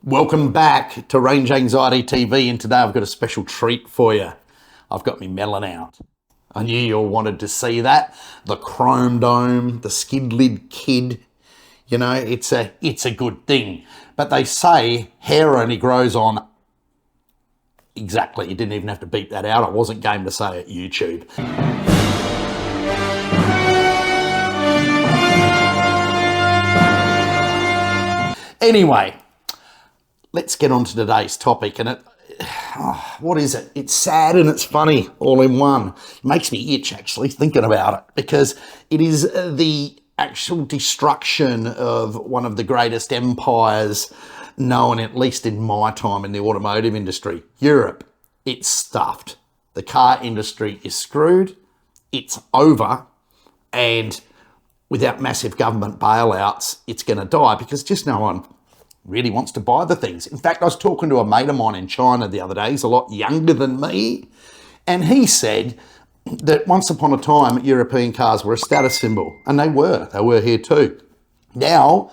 Welcome back to Range Anxiety TV, and today I've got a special treat for you. I've got me melon out. I knew you all wanted to see that. The chrome dome, the skid lid kid. You know, it's a good thing. But they say hair only grows on... Exactly, you didn't even have to beep that out. I wasn't game to say it, YouTube. Anyway, let's get on to today's topic. And what is it? It's sad and it's funny all in one. It makes me itch actually thinking about it, because it is the actual destruction of one of the greatest empires known, at least in my time, in the automotive industry. Europe, it's stuffed. The car industry is screwed. It's over. And without massive government bailouts, it's going to die because just no one really wants to buy the things. In fact, I was talking to a mate of mine in China the other day. He's a lot younger than me. And he said that once upon a time, European cars were a status symbol. And they were. They were here too. Now,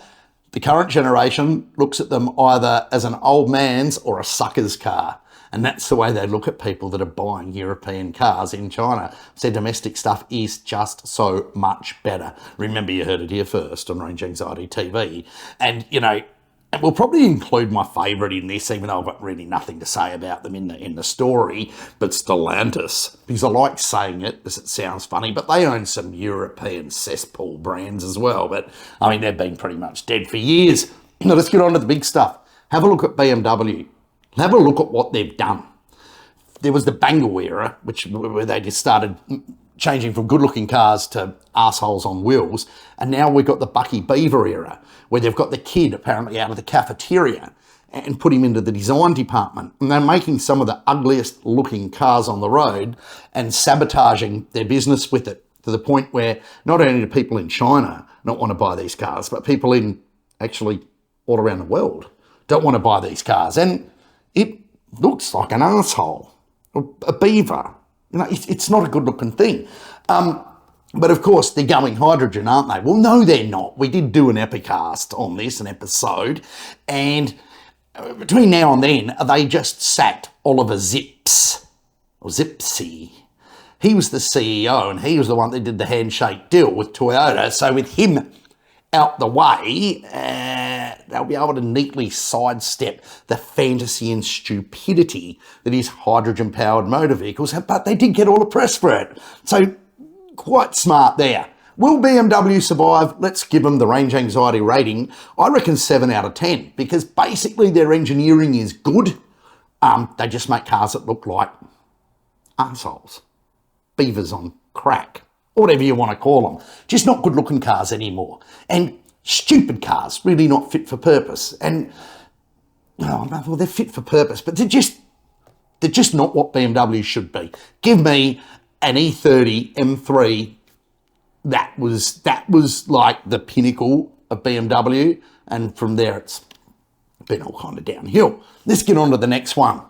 the current generation looks at them either as an old man's or a sucker's car. And that's the way they look at people that are buying European cars in China. So domestic stuff is just so much better. Remember, you heard it here first on Range Anxiety TV. And, you know, we'll probably include my favourite in this, even though I've got really nothing to say about them in the story, but Stellantis. Because I like saying it because it sounds funny, but they own some European cesspool brands as well. But, I mean, they've been pretty much dead for years. Now, let's get on to the big stuff. Have a look at BMW. Have a look at what they've done. There was the Bangle era, where they just started changing from good-looking cars to arseholes on wheels. And now we've got the Bucky Beaver era, where they've got the kid apparently out of the cafeteria and put him into the design department. And they're making some of the ugliest looking cars on the road and sabotaging their business with it, to the point where not only do people in China not want to buy these cars, but people in actually all around the world don't want to buy these cars. And it looks like an arsehole, a beaver. You know, it's not a good looking thing. But of course, they're going hydrogen, aren't they? Well, no, they're not. We did do an epicast on this, an episode. And between now and then, they just sacked Oliver Zipse, or Zipsy. He was the CEO, and he was the one that did the handshake deal with Toyota. So with him out the way, they'll be able to neatly sidestep the fantasy and stupidity that is hydrogen-powered motor vehicles. But they did get all the press for it. So quite smart there. Will BMW survive? Let's give them the range anxiety rating. I reckon 7 out of 10, because basically their engineering is good. They just make cars that look like arseholes, beavers on crack, whatever you want to call them. Just not good looking cars anymore. And stupid cars, really not fit for purpose. And, well, they're fit for purpose, but they're just not what BMW should be. Give me an E30 M3, that was like the pinnacle of BMW, and from there it's been all kind of downhill. Let's get on to the next one.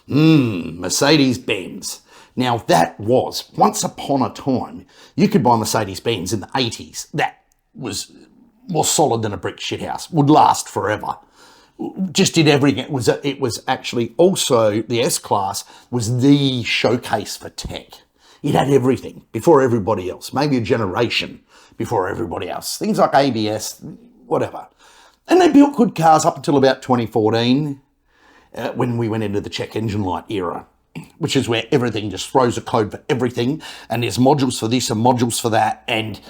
Mercedes-Benz. Now that was, once upon a time, you could buy Mercedes-Benz in the 80s. That was more solid than a brick shithouse, would last forever. Just did everything. It was actually also, the S-Class was the showcase for tech. It had everything before everybody else, maybe a generation before everybody else. Things like ABS, whatever. And they built good cars up until about 2014, when we went into the check engine light era, which is where everything just throws a code for everything. And there's modules for this and modules for that. And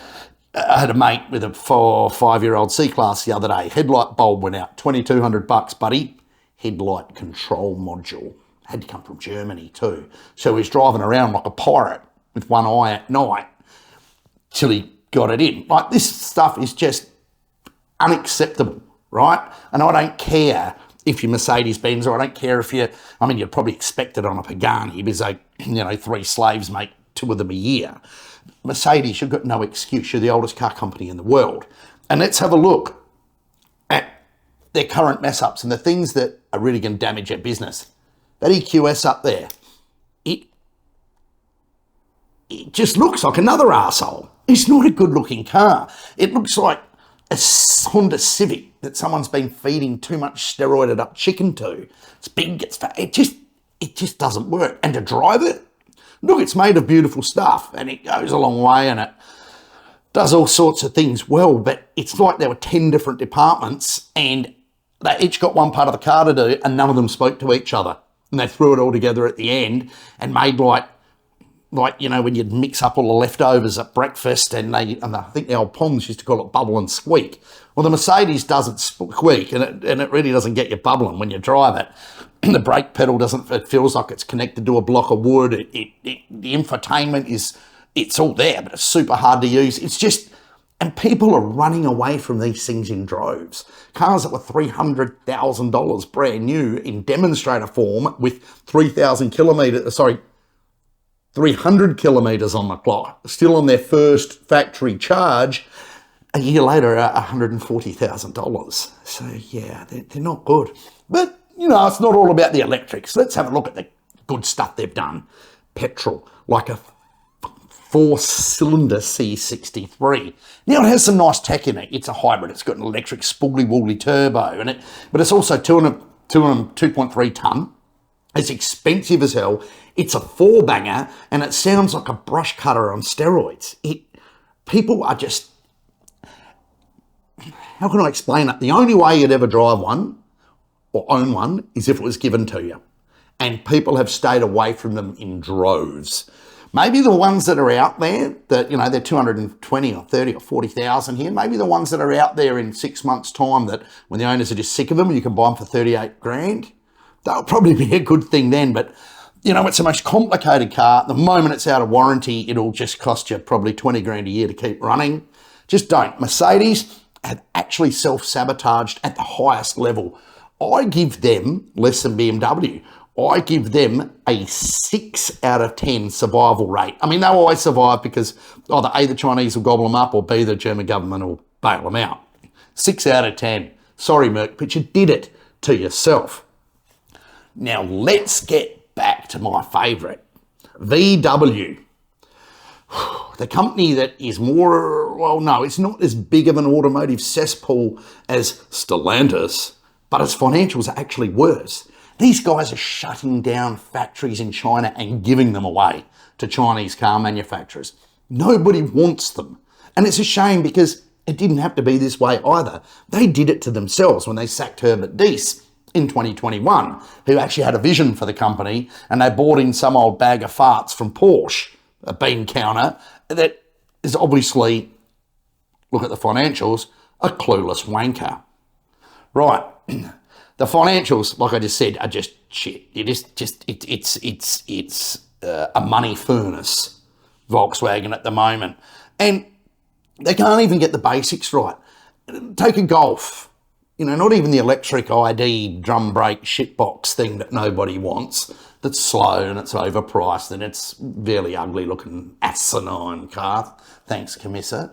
I had a mate with a 4 or 5-year-old C-Class the other day. Headlight bulb went out, $2,200, buddy. Headlight control module. Had to come from Germany too. So he was driving around like a pirate with one eye at night till he got it in. Like, this stuff is just unacceptable, right? And I don't care if you're Mercedes-Benz, or I don't care if you'd probably expect it on a Pagani, because they, 3 slaves make 2 of them a year. Mercedes, you've got no excuse. You're the oldest car company in the world. And let's have a look at their current mess-ups and the things that are really going to damage their business. That EQS up there, it just looks like another arsehole. It's not a good looking car. It looks like a Honda Civic that someone's been feeding too much steroided up chicken to. It's big, it's fat, it just doesn't work. And to drive it, look, it's made of beautiful stuff and it goes a long way and it does all sorts of things well, but it's like there were 10 different departments and they each got one part of the car to do and none of them spoke to each other. And they threw it all together at the end and made like, you know, when you'd mix up all the leftovers at breakfast and I think the old Poms used to call it bubble and squeak. Well, the Mercedes doesn't squeak and it really doesn't get you bubbling when you drive it. The brake pedal doesn't, it feels like it's connected to a block of wood. The infotainment it's all there, but it's super hard to use. It's just, and people are running away from these things in droves. Cars that were $300,000 brand new in demonstrator form with 300 kilometres on the clock, still on their first factory charge, a year later $140,000. So yeah, they're not good. But, you know, it's not all about the electrics. Let's have a look at the good stuff they've done. Petrol, like a 4-cylinder C63. Now it has some nice tech in it. It's a hybrid. It's got an electric spoolie-woolly turbo in it, but it's also 2.3 tonne. It's expensive as hell. It's a 4-banger, and it sounds like a brush cutter on steroids. People are just, how can I explain it? The only way you'd ever drive one or own one is if it was given to you, and people have stayed away from them in droves. Maybe the ones that are out there that, you know, they're 220 or 30 or 40,000 here. Maybe the ones that are out there in 6 months' time that when the owners are just sick of them, you can buy them for 38 grand. That'll probably be a good thing then. But, you know, it's the most complicated car. The moment it's out of warranty, it'll just cost you probably 20 grand a year to keep running. Just don't. Mercedes have actually self-sabotaged at the highest level. I give them less than BMW. I give them a 6 out of 10 survival rate. I mean, they'll always survive because either A, the Chinese will gobble them up, or B, the German government will bail them out. 6 out of 10. Sorry, Merc, but you did it to yourself. Now, let's get back to my favourite, VW. The company that is more, well, no, it's not as big of an automotive cesspool as Stellantis, but its financials are actually worse. These guys are shutting down factories in China and giving them away to Chinese car manufacturers. Nobody wants them. And it's a shame because it didn't have to be this way either. They did it to themselves when they sacked Herbert Diess in 2021, who actually had a vision for the company, and they bought in some old bag of farts from Porsche, a bean counter, that is obviously, look at the financials, a clueless wanker. Right. The financials, like I just said, are just shit. It's a money furnace, Volkswagen at the moment. And they can't even get the basics right. Take a Golf, you know, not even the electric ID drum brake shitbox thing that nobody wants, that's slow and it's overpriced and it's really ugly looking asinine car. Thanks, Camissa.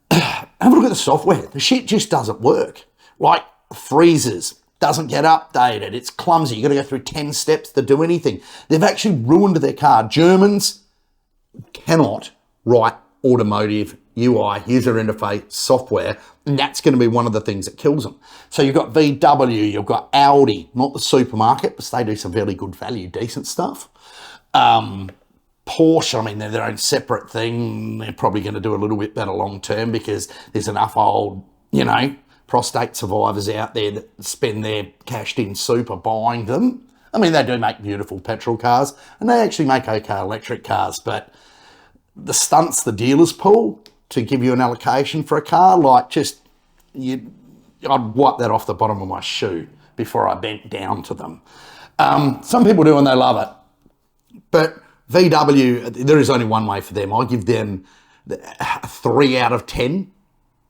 Have a look at the software. The shit just doesn't work. Like freezes. Doesn't get updated. It's clumsy. You've got to go through 10 steps to do anything. They've actually ruined their car. Germans cannot write automotive UI, user interface software, and that's going to be one of the things that kills them. So you've got VW, you've got Audi, not the supermarket, but they do some fairly good value, decent stuff. Porsche, I mean, they're their own separate thing. They're probably going to do a little bit better long term because there's enough old, you know, prostate survivors out there that spend their cashed in super buying them. I mean, they do make beautiful petrol cars and they actually make okay electric cars, but the stunts the dealers pull to give you an allocation for a car, like just, I'd wipe that off the bottom of my shoe before I bent down to them. Some people do and they love it, but VW, there is only one way for them. I give them a 3 out of 10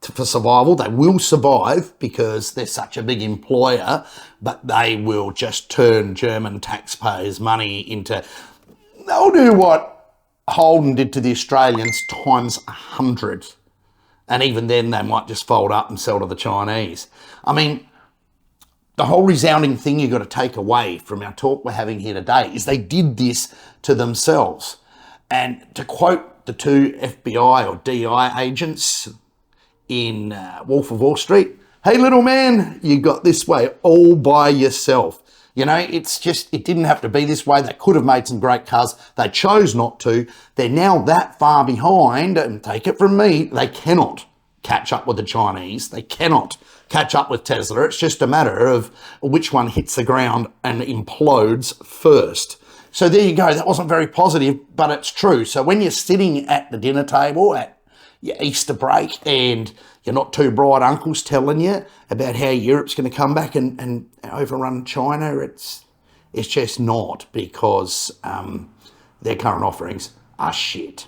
for survival. They will survive because they're such a big employer, but they will just turn German taxpayers' money into, they'll do what Holden did to the Australians times 100. And even then they might just fold up and sell to the Chinese. I mean, the whole resounding thing you've got to take away from our talk we're having here today is they did this to themselves. And to quote the two FBI or DI agents, in Wolf of Wall Street. Hey, little man, you got this way all by yourself. You know, it's just, it didn't have to be this way. They could have made some great cars. They chose not to. They're now that far behind, and take it from me, they cannot catch up with the Chinese. They cannot catch up with Tesla. It's just a matter of which one hits the ground and implodes first. So there you go. That wasn't very positive, but it's true. So when you're sitting at the dinner table at your Easter break and you're not too bright uncles telling you about how Europe's going to come back and overrun China, it's just not, because their current offerings are shit.